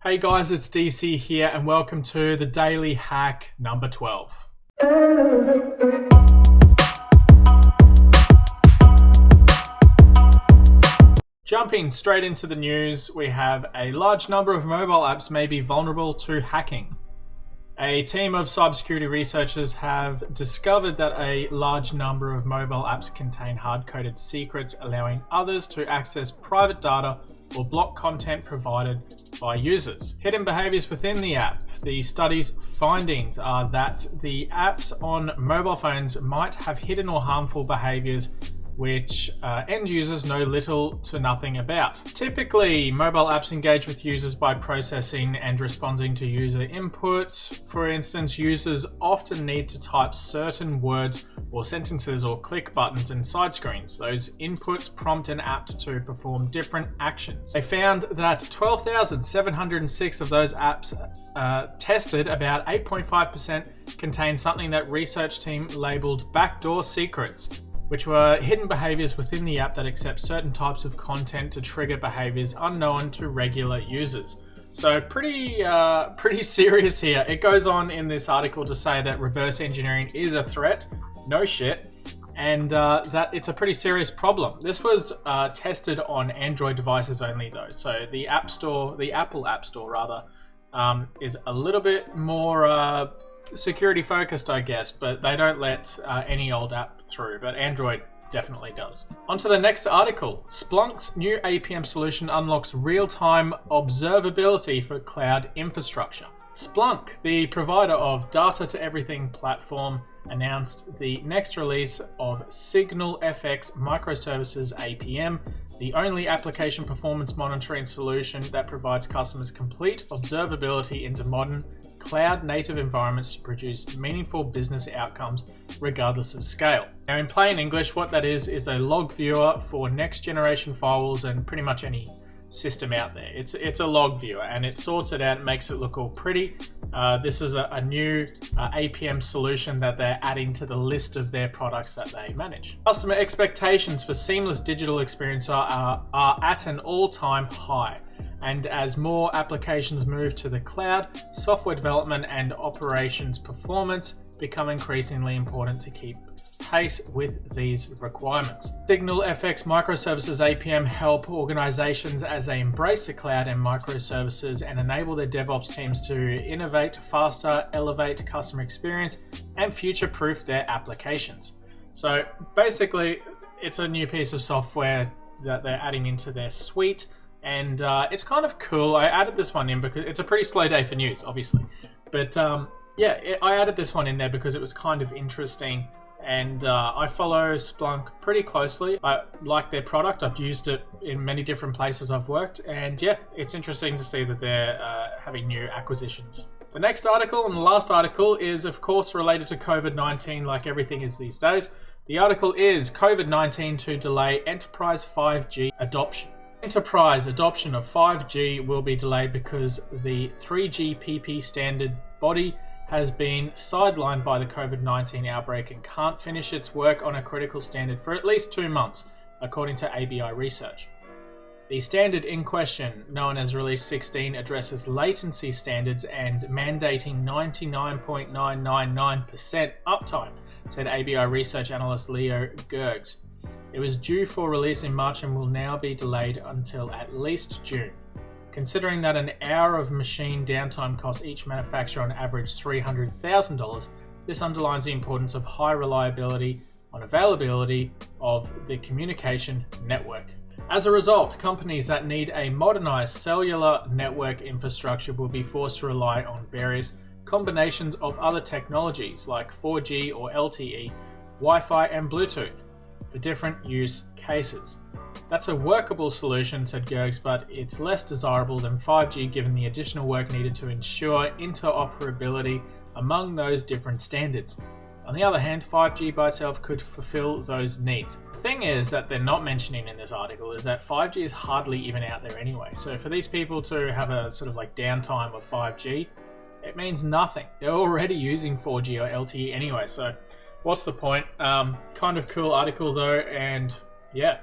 Hey guys, it's DC here and welcome to the Daily Hack number 12. Jumping straight into the news, we have a large number of mobile apps may be vulnerable to hacking. A team of cybersecurity researchers have discovered that a large number of mobile apps contain hard-coded secrets, allowing others to access private data or block content provided by users. Hidden behaviors within the app. The study's findings are that the apps on mobile phones might have hidden or harmful behaviors which end users know little to nothing about. Typically, mobile apps engage with users by processing and responding to user input. For instance, users often need to type certain words or sentences or click buttons in side screens. Those inputs prompt an app to perform different actions. They found that 12,706 of those apps tested, about 8.5%, contained something that research team labeled backdoor secrets, which were hidden behaviors within the app that accept certain types of content to trigger behaviors unknown to regular users. So pretty serious here. It goes on in this article to say that reverse engineering is a threat, no shit, and that it's a pretty serious problem. This was tested on Android devices only though, so the App Store, the Apple App Store rather, is a little bit more security focused, I guess, but they don't let any old app through, but Android definitely does. On to the next article. Splunk's new APM solution unlocks real-time observability for cloud infrastructure. Splunk, the provider of data to everything platform, announced the next release of SignalFx microservices APM, the only application performance monitoring solution that provides customers complete observability into modern cloud-native environments to produce meaningful business outcomes regardless of scale. Now, in plain English, what that is a log viewer for next-generation firewalls and pretty much any system out there. It's a log viewer, and it sorts it out and makes it look all pretty. This is a new APM solution that they're adding to the list of their products that they manage. Customer expectations for seamless digital experience are at an all-time high. And as more applications move to the cloud, software development and operations performance become increasingly important to keep pace with these requirements. SignalFx microservices APM help organizations as they embrace the cloud and microservices and enable their DevOps teams to innovate faster, elevate customer experience, and future-proof their applications. So basically, it's a new piece of software that they're adding into their suite. And it's kind of cool. I added this one in because it's a pretty slow day for news, obviously. But I added this one in there because it was kind of interesting. And I follow Splunk pretty closely. I like their product. I've used it in many different places I've worked. And yeah, it's interesting to see that they're having new acquisitions. The next article and the last article is, of course, related to COVID-19, like everything is these days. The article is COVID-19 to delay enterprise 5G adoption. Enterprise adoption of 5G will be delayed because the 3GPP standard body has been sidelined by the COVID-19 outbreak and can't finish its work on a critical standard for at least 2 months, according to ABI research. The standard in question, known as Release 16, addresses latency standards and mandating 99.999% uptime, said ABI research analyst Leo Gergs. It was due for release in March and will now be delayed until at least June. Considering that an hour of machine downtime costs each manufacturer on average $300,000, this underlines the importance of high reliability on availability of the communication network. As a result, companies that need a modernized cellular network infrastructure will be forced to rely on various combinations of other technologies like 4G or LTE, Wi-Fi and Bluetooth for different use cases. That's a workable solution, said Gergs, but it's less desirable than 5G given the additional work needed to ensure interoperability among those different standards. On the other hand, 5G by itself could fulfill those needs. The thing is that they're not mentioning in this article is that 5G is hardly even out there anyway. So for these people to have a sort of like downtime of 5G, it means nothing. They're already using 4G or LTE anyway, so what's the point? Kind of cool article though, and yeah.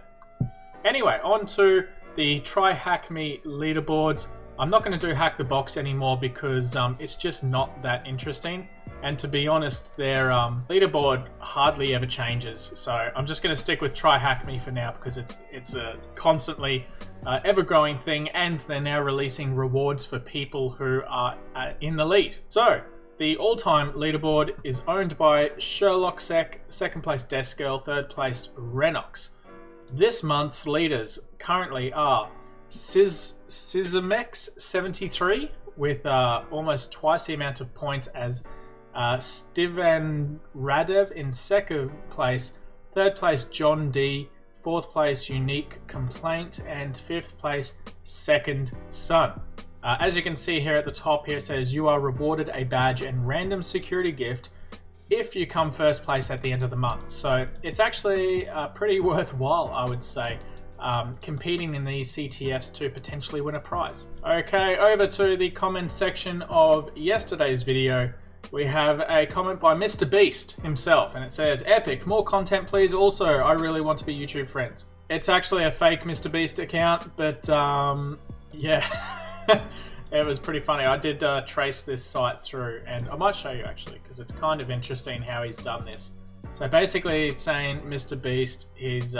Anyway, on to the TryHackMe leaderboards. I'm not going to do Hack the Box anymore because it's just not that interesting. And to be honest, their leaderboard hardly ever changes. So I'm just going to stick with TryHackMe for now because it's a constantly ever-growing thing, and they're now releasing rewards for people who are in the lead. So the all-time leaderboard is owned by SherlockSec, second place Desk Girl, third place Renox. This month's leaders currently are Sizamex73 with almost twice the amount of points as Stivan Radev in second place, third place John D, fourth place Unique Complaint, and fifth place Second Son. As you can see here at the top here, it says you are rewarded a badge and random security gift if you come first place at the end of the month. So it's actually pretty worthwhile, I would say, competing in these CTFs to potentially win a prize. Okay, over to the comments section of yesterday's video. We have a comment by Mr. Beast himself, and it says, "Epic, more content please. Also, I really want to be YouTube friends." It's actually a fake Mr. Beast account, but yeah, it was pretty funny. I did trace this site through, and I might show you actually, because it's kind of interesting how he's done this. So basically it's saying Mr. Beast, he's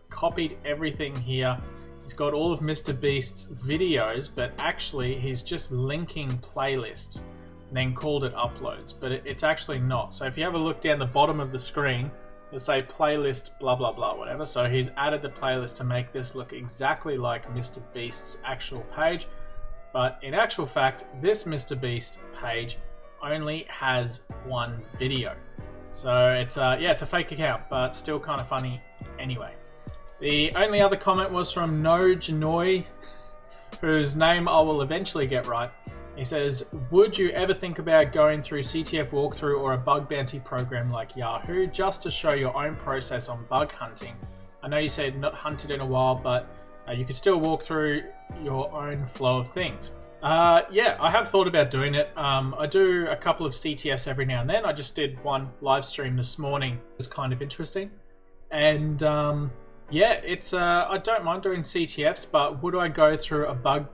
copied everything here. He's got all of Mr. Beast's videos, but actually he's just linking playlists and then called it uploads, but it's actually not. So if you have a look down the bottom of the screen, it'll say playlist blah blah blah whatever. So he's added the playlist to make this look exactly like Mr. Beast's actual page, but in actual fact this Mr. Beast page only has one video. So it's yeah, it's a fake account, but still kind of funny anyway. The only other comment was from No Janoi, whose name I will eventually get right. He says, "Would you ever think about going through CTF walkthrough or a bug bounty program like Yahoo just to show your own process on bug hunting? I know you said not hunted in a while, but you could still walk through your own flow of things." Yeah, I have thought about doing it. I do a couple of CTFs every now and then. I just did one live stream this morning. It was kind of interesting. And yeah, it's I don't mind doing CTFs, but would I go through a bug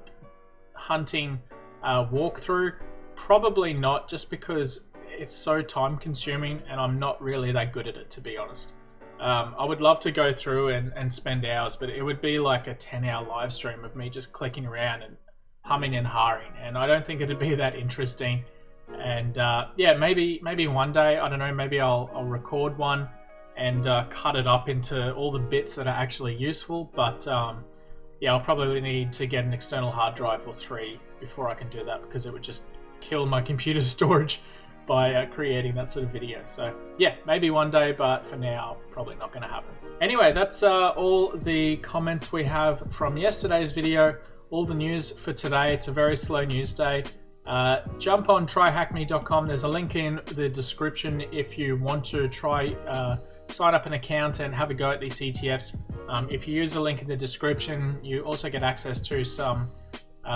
hunting walkthrough? Probably not, just because it's so time consuming and I'm not really that good at it, to be honest. I would love to go through and spend hours, but it would be like a 10-hour live stream of me just clicking around and humming and hawing, and I don't think it'd be that interesting. And yeah, maybe one day, I don't know, maybe I'll record one and cut it up into all the bits that are actually useful, but yeah, I'll probably need to get an external hard drive or 3 before I can do that, because it would just kill my computer storage by creating that sort of video. So yeah, maybe one day, but for now, probably not going to happen. Anyway, that's all the comments we have from yesterday's video. All the news for today. It's a very slow news day. Jump on tryhackme.com. There's a link in the description if you want to try sign up an account and have a go at these CTFs. If you use the link in the description, you also get access to some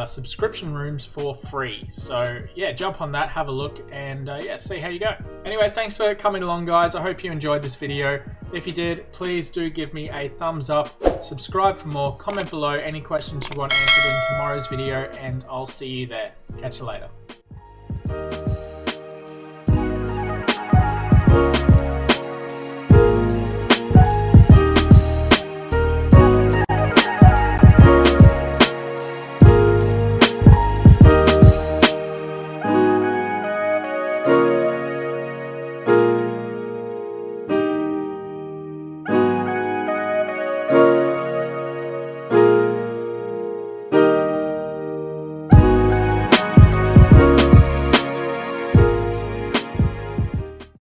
subscription rooms for free. So yeah, jump on that, have a look, and yeah, see how you go. Anyway, thanks for coming along, guys. I hope you enjoyed this video. If you did, please do give me a thumbs up, subscribe for more, comment below any questions you want answered in tomorrow's video, and I'll see you there. Catch you later.